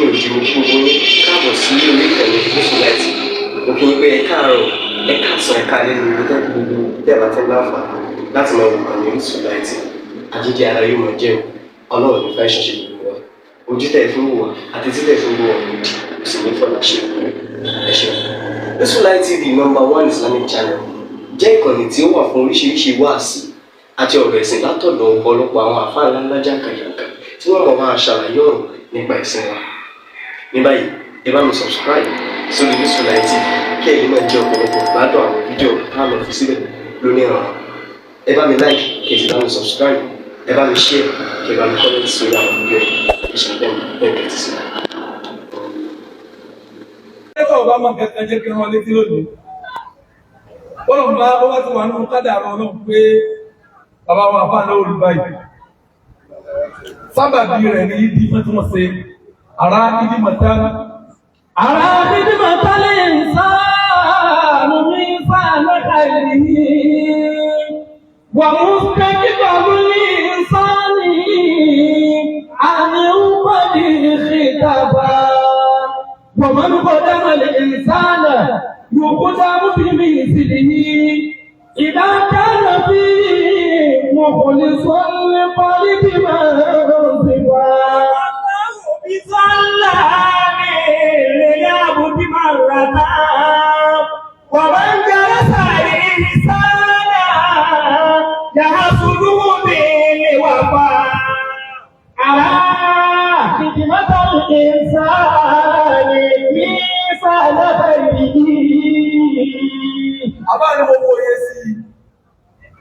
lẹ́yìn òdi mo kí gbogbo yín káàbọ̀ sí orí ìkànnì Orísun mo kí yín pé ẹ káàárọ̀ ẹ káàsán ẹ káalẹ́ ní gbogbo tẹ́lá tẹ́ láǹfààní láti máa wò ìkànnì Orísun àjíjẹ ara yóò máa jẹun ọlọ́run nípa ìṣẹ̀ṣẹ̀ gbogbo wa ojú tẹ̀ fún wò àti títẹ̀ fún wò kò sì ní fọlá ṣe ẹ ṣeun. Orísun TV #1 Islamic channel jẹ́ ìkànnì tí ó wà fún oríṣiríṣi wáàsí àti ọ̀rọ̀ ẹ̀sìn látọ̀dọ̀ ọ̀pọ̀lọpọ̀ àwọn àfáà ńláńlá jàǹkàjàǹkà tí wọ́n mọ̀ máa ṣàlàyé ọ̀rọ̀ nípa ẹ̀sìn wa. Ní báyìí ẹ bá mi subscribe sórí Orísun TV kí ẹ̀yin máa jẹ́ ọ̀pọ̀lọpọ̀ gbádùn àwọn fídíò táwọn fi síbẹ̀ lónìí ọ̀rọ̀. Ẹ bá mi like kí ẹ sì bá mi subscribe, ẹ bá mi share kí ẹ bá mi comment sórí àwọn fídíò ìṣẹ̀lẹ̀ ẹ̀kẹ́ ti sí. Ẹ̀ka ọba máa kẹ́kẹ́ jẹ́ kí wọ́n létí lónìí. Bọ́lọ̀ bá wá ti wà nínú kádàrá Ọlọ́run pé bàbá wa bá náà rí báyìí. Sábàbí rẹ̀ ní ìdí mọ́túnmọ́sẹ̀, àrá ìdí mọ̀tá. Àrá ìdí mọ̀tá lè ń sáànù ní fàánàkà ìrìnì. Wà mú fẹ́ kíkọ̀ mú ní sáànì, àní ń pọ̀ ní ìṣìkàbà. Wà mọ́ ní kọjá mọ̀ lè ń sáànà, yóò kó dámú bí mi ìsìlì إذا كان فيه مخلص لقلب من سواه بظلام ليعبد مرة ومن جلس لسانا يحسده بالوفاء على خدمة الإنسان ميزان خيره. Àbá ni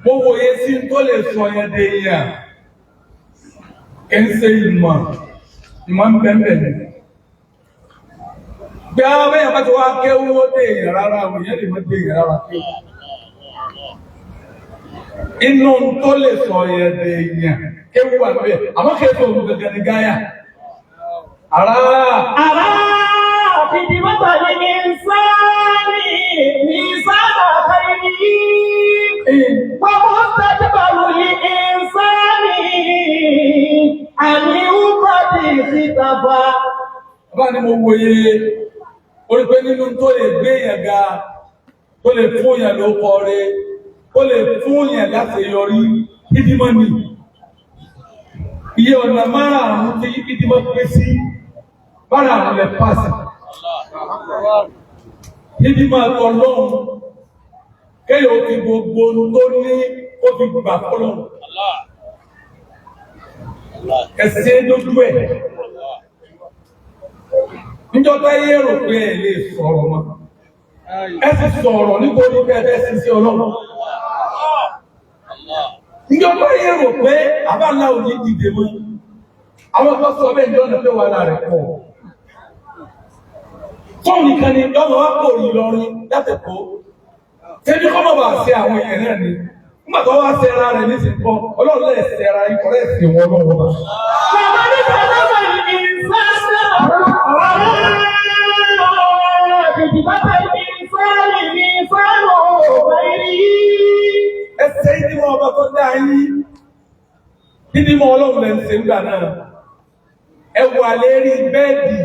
mo wòye sí tó lè sọ yẹn dé yẹn. Ẹ ń ṣe ìmọ̀ ń bẹ̀m̀bẹ̀ ní. Bí a bẹ́yàn bá ti wá kéwú ó dé èèyàn rárá, àwọn èèyàn lè mọ́ dé èèyàn rárá kéwú. Inú tó lè sọ yẹn dé yẹn, kéwú wà lóye, àmọ́ kéwú òun gẹ́gẹ́ ní gáyà. Àrá fìdí mọ́tò ní ìsáàlì ní ìsáàlì àkàìní. Wọ́n tẹ́jọ́bàrù ní ìsáàlì àní ìwúkọ̀dì ìsìtàbà. Bá ní mo wòye, orí pé nínú tó lè gbé yẹn ga, tó lè fún yẹn ló kọ rẹ̀, tó lè fún yẹn láti yọrí ìdímọ́ ni. Iye ọ̀nà márùn-ún tí ìdímọ́ pín sí, márùn-ún lè pàṣẹ. Níbi máa tọ lọ́run, kéyò ti gbogbo tó ní ó fi gbà fọ́lọ́run. Ẹ̀sẹ̀ lójú ẹ̀. Níjọba yé rò pé ẹ lè sọ̀rọ̀ mọ́. Ẹ sì sọ̀rọ̀ nítorí pé ẹ sí sí Ọlọ́run. Níjọba yé rò pé àbáńlá ò ní dìde mọ́. Àwọn tó sọ bẹ́ẹ̀ ní ọ̀nà pé wà lára rẹ̀ pọ̀. Fọ́n nìkan ni ọmọ wá kò rí lọrin látẹ̀kọ́. Tẹ́bí kọ́ mọ̀ bá ṣe àwọn èèyàn náà ni. Nígbà tó wá ṣe ara rẹ̀ ní sí kọ́, Ọlọ́run lè ṣe ara ikọ̀ rẹ̀ sí wọn lọ́wọ́ bá. Bàbá ní sọ́dọ̀mọ̀ ní ìfẹ́sẹ̀ ìdìbàtà ní ìfẹ́lì ní ìfẹ́lò òbẹ̀rí. Ẹsẹ̀ ìdíwọ̀ ọba tó dá yín. Ìdíwọ̀ Ọlọ́run lẹ́ ń ṣe ń gbà náà. Ẹ wà lérí bẹ́ẹ̀dì.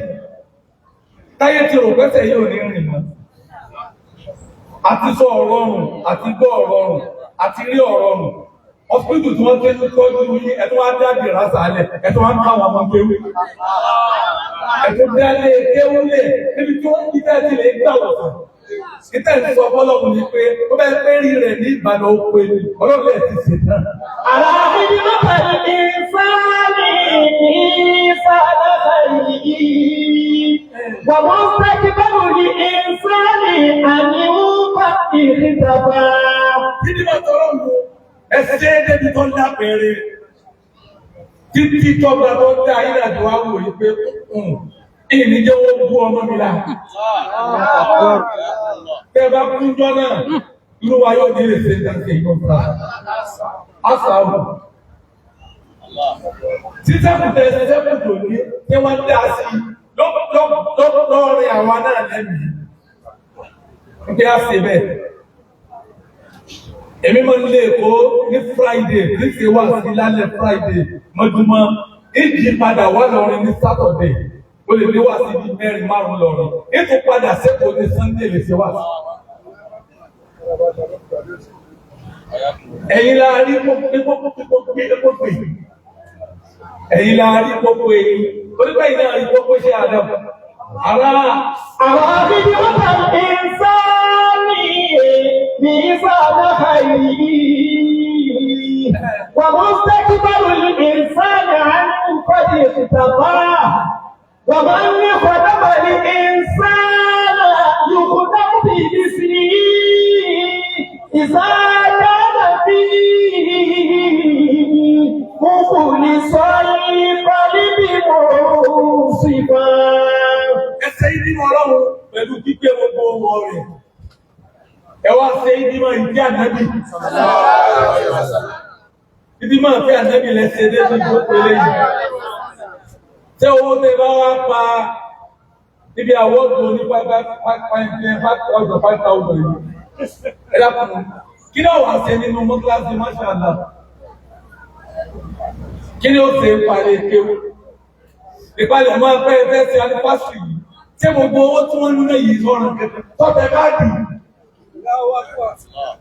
Táyé tí ò pẹ́sẹ̀ yóò ní rìn mọ́. Àti sọ ọ̀rọ̀rùn, àti gbọ́ ọ̀rọ̀rùn, àti rí ọ̀rọ̀rùn. Ọ̀pítù tí wọ́n tẹ́ tọ́jú ní ẹ̀tọ́ wá dábì rásàálẹ̀, ẹ̀tọ́ wá ń káwọn ọmọ kéwú. Ẹ̀tọ́ bí a lè kéwú lè, níbi tí wọ́n ti tẹ́ ti lè gbà wọ̀sán. Ìtẹ́ ìsọ fọ́lọ́run ni pé ó bẹ́ẹ̀ pé rí rẹ̀ ní Ìbàdàn ó pé ní Ọlọ́run ẹ̀ ti ṣe náà. Àlàáfíì mọ́tà ní ìfẹ́lì ní ìfẹ́lì yìí. Wàmọ́ sẹ́kí bẹ́rù ní ìfẹ́lì àníwúkọ̀ ìrìntàbà. Títí bá tọrọ mú ẹsẹ̀ débi tó ń dápẹ̀rẹ̀. Títí tọ́gbà tó dá ìrìnàjò wá wò yí pé ìní jẹ́ wọ́n bú ọmọ mi lá. Tẹ́ bá kún jọ náà, inú wa yóò nílé ṣe dáńkẹ́ ìgbọ́nfà. Àṣàwọ̀. Títẹ́kù tẹ́sẹ́kù tó ní kí wọ́n dá sí lọ́rin àwọn náà lẹ́mìí. Nkí á ṣe bẹ́ẹ̀. Èmi máa ń lé Èkó ní Friday, ní ṣe wá sí lálẹ́ Friday, mọ́júmọ́, ìjì padà wá lọ́rin ní Saturday. o lè ní wá sí ibi mẹ́rin márùn-ún lọ́rùn ètò padà sẹ́kọ̀ọ́ ní Sunday lè ṣe wá. ẹ̀yin la rí gbogbo ẹ̀yin la rí gbogbo èyí onígbà yìí náà rí gbogbo ṣe Ádámù ara àwọn abíbí wọn kàn ń sáàmì ní ìfàdàkà yìí wà mọ́ sẹ́kí báwo ni ìsáàmì àánú kọ́dí ìtàbá wà máa ń ní kọ́dọ̀bà ní ìsáàmì yòókù dábì ìdísí ìsáàmì àbí kúkú ní sọ́yìn pálíbì mọ́ sí fún ẹsẹ̀ ìdímọ̀ Ọlọ́run pẹ̀lú pípé gbogbo ọmọ rẹ̀ ẹ wá ṣe ìdímọ̀ ìdí ànábì ìdímọ̀ pé ànábì lẹ́sẹ̀ dédé tó pélé yìí tẹ́ owó tẹ bá wá pa níbi àwọ́dù ní 5,000 yìí ẹ dákun kí náà wà ṣe nínú mọ́kíláàsì máṣàlá kí ni ó ṣe ń parí kéwú ìpalẹ̀ máa pẹ́ ẹgbẹ́ sí alifásitì yìí tí gbogbo owó tí wọ́n nílé yìí lọ́rùn kẹfẹ́ tọ́tẹ̀ káàdì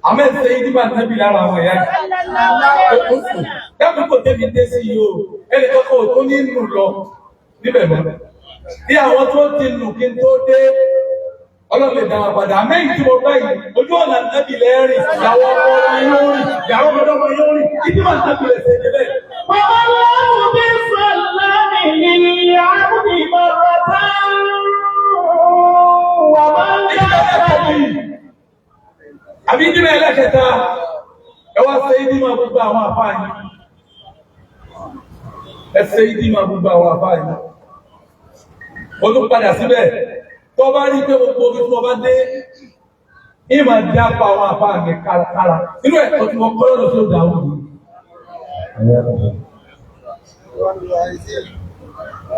àmẹ́sẹ̀ yìí nígbà tẹ́bí lára àwọn ẹ̀yà dábí kò tẹ́bí dé sí yìí o ẹni kọ́kọ́ tó ní nù lọ níbẹ̀ mọ́ bí àwọn tó ti nù kí n tó dé Ọlọ́run lè dá wa padà àmẹ́yìn tí mo báyìí ojú ọ̀nà tẹ́bí lẹ́rìn ìyàwó ọmọ yóò rìn ìyàwó ọmọ yóò rìn ìdí máa tẹ́bí lẹ̀ sẹ́ni bẹ́ẹ̀. والله بالسلام للعبد مرة ومن كان àbí ìdí mẹ́rin lẹ́kẹta ẹ wá ṣe ìdí máa gbogbo àwọn àfáàní ẹ ṣe ìdí máa gbogbo àwọn àfáàní ó tún padà síbẹ̀ tó bá rí pé gbogbo omi tí wọ́n bá dé ìmọ̀ dápa àwọn àfáàní kárakára nínú ẹ̀kọ́ tí wọ́n kọ́ lọ́dọ̀ tó dáwọ́ yìí.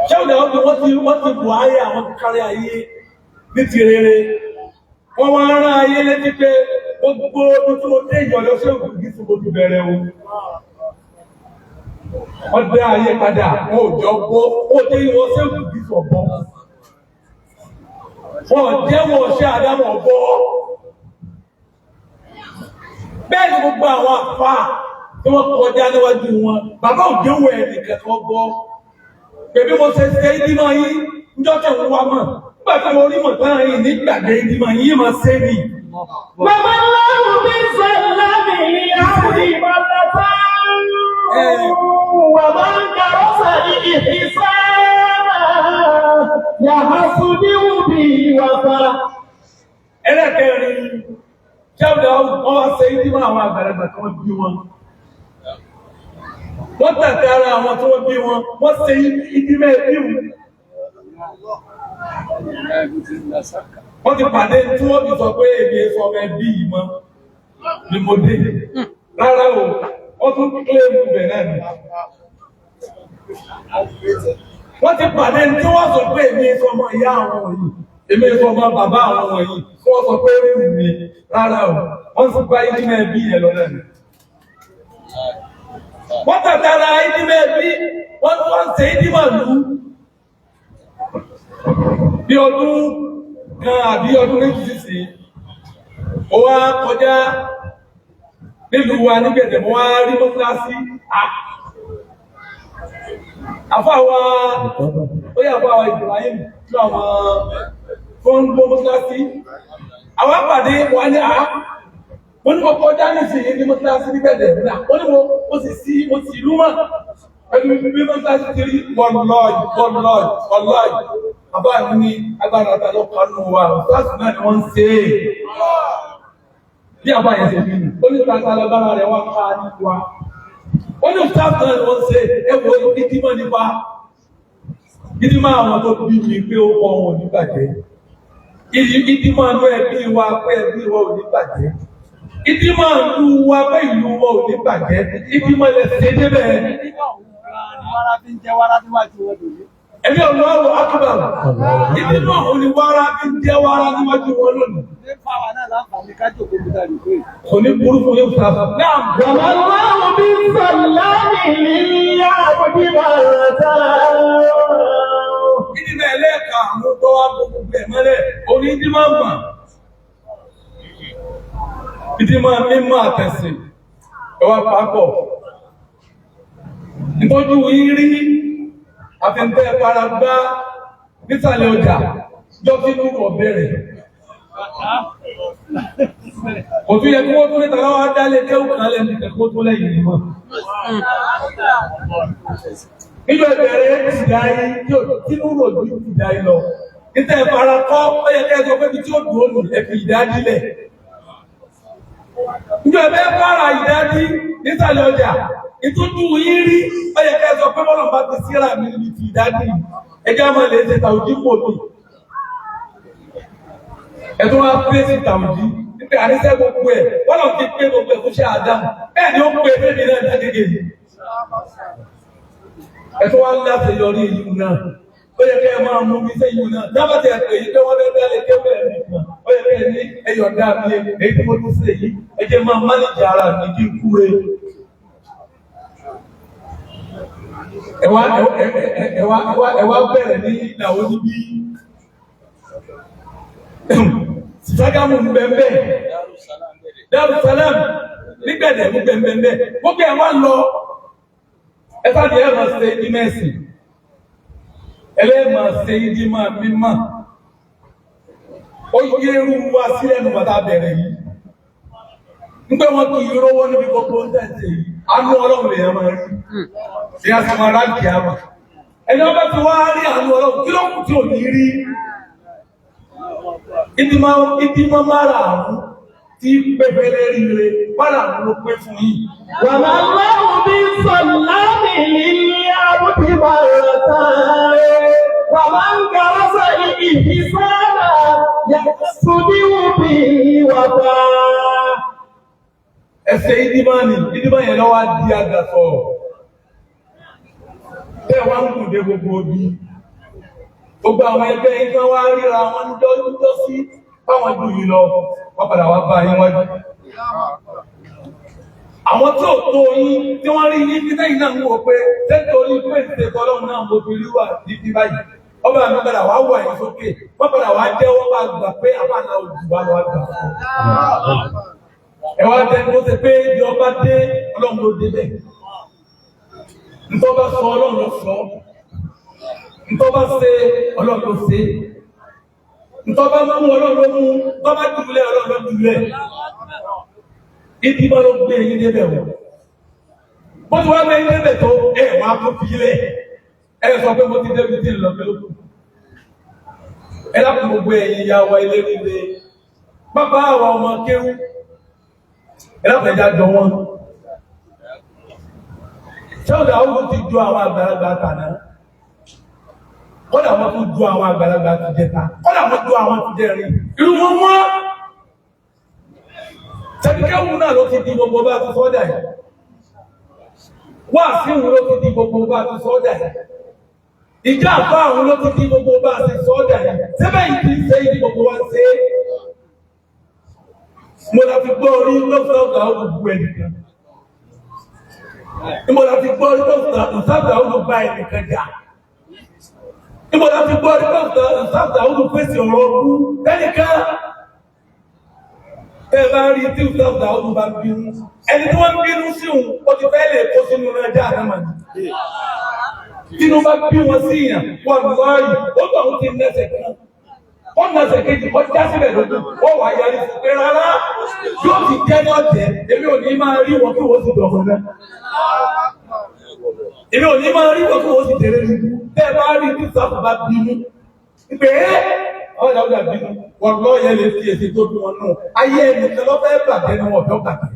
ṣé òdà wọ́n ti bù ayé àwọn kárí ayé ní ti rere wọ́n wá rán ayé létí pé gbogbo omi tí mo dé ìyọ̀lọ́ sí òkú kìí tí mo ti bẹ̀rẹ̀ o wọ́n dé ayé padà wọn ò jọ gbọ́ ó dé ìwọ̀n sí òkú kìí sọ̀ bọ́ wọn jẹ́wọ́ ṣé àdámọ̀ bọ́ bẹ́ẹ̀ ni gbogbo àwọn àfáà tí wọ́n kọjá níwájú wọn bàbá òjòwò ẹ̀rì kẹtọ́ gbọ́ pẹ̀lú mo ṣe ṣe ìdímọ̀ yìí níjọ́kẹ̀ wọ́n wá mọ̀ nígbà tí mo rí mọ̀ tán yìí nígbàgbé ìdímọ̀ yìí máa ṣe mí. bàbá lọ́rùn bí sẹ́lá mi àbúrò ìbálòpọ̀ wà máa ń karọ́ sàrí ìfisà yàrá sùdíwù bí wàfà. ẹlẹ́kẹ̀rin ṣáàbùdà wọn wá ṣe ìdímọ̀ àwọn àgbàlagbà tí wọ́n bí wọn. wọ́n tàkà ara àwọn tó wọ́n bí wọn wọ́n ṣe ìdímẹ̀ ìbíwù. wọ́n ti pàdé tí wọ́n ti sọ pé èdè sọmọ ẹbí yìí mọ́ ni mo dé rárá o wọ́n tún kílẹ̀mù bẹ̀ náà ni. wọ́n ti pàdé tí wọ́n sọ pé èmi sọmọ ìyá àwọn wọ̀nyí èmi sọmọ bàbá àwọn wọ̀nyí tí wọ́n sọ pé èmi mi rárá o wọ́n tún gba ìdímẹ̀ ẹbí yẹn lọ náà ni. wọ́n tàkàrà ìdímẹ̀ ẹbí wọ́n ṣe ìdímọ̀ lù bí ọdún kan àbí ọdún méjì sísè ó wá kọjá nílùú wa nígbẹ̀dẹ̀ wọ́n wá rí mọ́sálásí àfáwà ó yà fáwà Ibrahim ní àwọn tó ń gbọ́ mọ́sálásí àwọn àpàdé wà ní wọ́n ní kọ́kọ́ já nísìnyí ní mọ́sálásí nígbẹ̀dẹ̀ wọ́n ní mo sì sí mo sì lú mọ́ pẹ̀lú bí mọ́sálásí ti rí wọ́lọ́ọ̀dì àbá ní agbára àtàlọ́ kanú wa láti náà ni wọ́n ń ṣe é bí àbá yẹn ṣe nínú ó ní tàbí alágbára rẹ̀ wá ká ní wa ó ní láti náà ni wọ́n ń ṣe ẹwọ ìdímọ̀ nípa ìdímọ̀ àwọn tó bí mi pé ó kọ́ wọn ò ní bàjẹ́ ìdímọ̀ àánú ẹbí wa pé ẹbí wa ò ní bàjẹ́ ìdímọ̀ àánú wa pé ìlú wa ò ní bàjẹ́ ìdímọ̀ lẹ́sẹ̀ débẹ̀ ẹbí ọlọ́wọ́ akọ́bàrà ìdí náà ò ní wára bí ń jẹ́ wára níwájú wọn lónìí. kò ní burú fún yóò sábà. bàbá lọ́rùn bí sẹ́lá mi ní àbúrò ìbálòpọ̀. ìdí náà wá gbogbo ẹ̀ mọ́lẹ̀ orí ìdí máa mà ìdí máa mímọ́ àtẹ̀sìn ẹwà pàápọ̀ ìtọ́jú ìrí àfẹ́ntẹ́ paragbá nísàlẹ̀ ọjà jọ́kí ní ọ̀bẹ̀rẹ̀ kò tún yẹ kí wọ́n tún níta láwọn adálé kẹ́wù kan lẹ́nu ẹ̀kọ́ tó lẹ́yìn ní mọ́ níjọ ìbẹ̀rẹ̀ ìdáyé tí ó rò ní ìdáyé lọ níta ìfara kọ́ ó yẹ kẹ́ ẹ sọ pé bí tí ó dùn ó nù ẹ̀fì ìdádílẹ̀ níjọ ẹ̀bẹ̀ fara ìdádí nísàlẹ̀ ọjà ìtújú yín rí ó yẹ kẹ́ ẹ sọ pé bọ́lọ̀ bá ti síra mi níbi ti ìdádí ẹjẹ́ máa lè ṣe tàwùjí pò mí ẹ̀tọ́ wá pèsè tàwùjí nípa àríṣẹ́ gbogbo ẹ̀ bọ́lọ̀ ti pé gbogbo ẹ̀ fún ṣe àdámù bẹ́ẹ̀ ni ó pè é fẹ́mi náà dágége yìí ẹ̀tọ́ wá láti yọrí ìlú náà ó yẹ kẹ́ ẹ máa mú mi sẹ́yìn ìlú náà dábàtì ẹ̀pẹ̀ yìí pé wọ́n bẹ́ẹ̀ dálé kéwọ́ ẹ̀ nìkan ó yẹ kẹ́ ẹ ní ẹyọ̀ dá mi èyí tí mo tún ṣe yìí ẹ jẹ́ máa mánéjì ara mi kí n kúre. ẹ wá bẹ̀rẹ̀ ní ìnáwó níbí Sàgámù ń bẹ́ẹ̀ Darussalam nígbẹ̀dẹ̀ ń bẹ́ẹ̀ gbogbo ẹ̀ wá lọ ẹ̀fà ni ẹ̀ máa ṣe ìdí mẹ́sìn ẹlẹ́ẹ̀ máa ṣe ìdí máa mímọ́ ó yé irú wa sí ẹnu bàtà bẹ̀rẹ̀ yìí nígbà wọn kò yí rówó níbi gbogbo ń tẹ̀sẹ̀ yìí àánú ọlọ́run lè yẹn máa rí ṣe a sì máa rà kí a mà ẹni ọba ti wá rí àánú ọlọ́run kí ló kù tí ò ní rí ìdí máa mára àrùn tí pépélé rire mára àrùn ló pé fún yìí. Wàmà lọ́wọ́ bí sọ̀lámì ní àbúkí bàrẹ̀ tààrẹ. Wàmà ń gàrọ́sà ìfìsára yàtọ̀ bí wọ́n bí wàbá. Ẹsẹ̀ ìdímọ̀ yẹn lọ́wọ́ di àgàsọ̀. Bẹ́ẹ̀ wá ń kùn dé gbogbo obi. Gbogbo àwọn ẹgbẹ́ iná wá ríra wọn jọ sí báwọn jù yìí lọ, wọ́n padà wá bá yín wájú. Àwọn tí ò tó yín tí wọ́n rí yín títẹ́ yìí náà ń wò pé tẹ́tọ́ ní pé ìṣètò ọlọ́run náà mo fi rí wà títí báyìí. Ọba mi padà wá wà yín sókè, wọ́n padà wá jẹ́wọ́ bá gbà pé àbáná òjò wà lọ́wọ́ gbà fún. Ẹ wá jẹ́ kó ṣe pé ibi ọba dé ọlọ́run ló dé bẹ́ẹ̀. Ntọ́ bá sọ ọlọ́run ló sọ. Ntọ́ bá ṣe ọlọ́run ló ṣe. Ntọ́ bá mú ọlọ́run ló mú. Ntọ́ bá dùbúlẹ̀ ọlọ́run ló dùbúlẹ̀. Ibi bá ló gbé yín débẹ̀ wọ̀. Bó ti wá gbé yín débẹ̀ tó wá tó fi lẹ̀. Sọ pé mo ti débi tí ń lọ pẹ̀lú. Lápò gbogbo ẹ̀yin ìyá wa ilé nílé. Bàbá àwọn ọmọ kéwú. Lápò ẹja jọ wọn. Ṣọ́ọ̀dà ó ti ju àwọn àgbàlagbà tàná. Kọ́dà wọn tún ju àwọn àgbàlagbà tó jẹta. Kọ́dà wọn ju àwọn tó jẹrin. Irú wọn wọ́n. Ṣẹ́díkẹ́wù náà ló ti di gbogbo bá ti sọ́dà yìí. Wá sí ìwú ló ti di gbogbo bá ti sọ́dà yìí. Ìjà àbá àwọn ló ti di gbogbo bá ti sọ́dà yìí. Sẹ́bẹ̀ yìí ti ṣe ìdí gbogbo wa ṣe é. Mo la fi gbọ́ orí lọ́sọ̀ọ́ ọ̀gá olùgbò ẹnìkan. Mo la fi gbọ́ orí lọ́sọ̀ọ́ ọ̀gá olùgbà ẹnìkan jà. Mo la fi gbọ́ orí lọ́sọ̀ọ́ ọ̀gá olùpèsè ọ̀rọ̀ ọkú ẹnìkan. Ẹ bá rí tí ìfúnná ọdún bá bínú. Ẹni tí wọ́n ń bínú sí òun, ó ti fẹ́ lè kó sínú ẹja àdámà ní. Tínú bá bí wọn sí ìyàn, wọ́n lọ́ọ̀yì, ó tọ̀ ń ti nẹ́sẹ̀ kan. Ó nẹ́sẹ̀ kejì, ó já sílẹ̀ lójú, ó wà yarí fún pé rárá. Yóò ti jẹ́ ní ọ̀tẹ̀, èmi ò ní máa rí wọn kí wọ́n sì dọ̀gbọ̀n náà. Èmi ò ní máa rí wọn kí wọ́n sì tẹ̀lé mi. Bẹ́ẹ̀ bá rí tí sáfù bá bínú. Ìpè ọ̀dà bínú. Wọ́n lọ́ọ̀yẹ lè fi èsì tó bí wọn náà. Ayé ẹnìkan ló fẹ́ bàjẹ́ ni wọ́n fẹ́ bàjẹ́.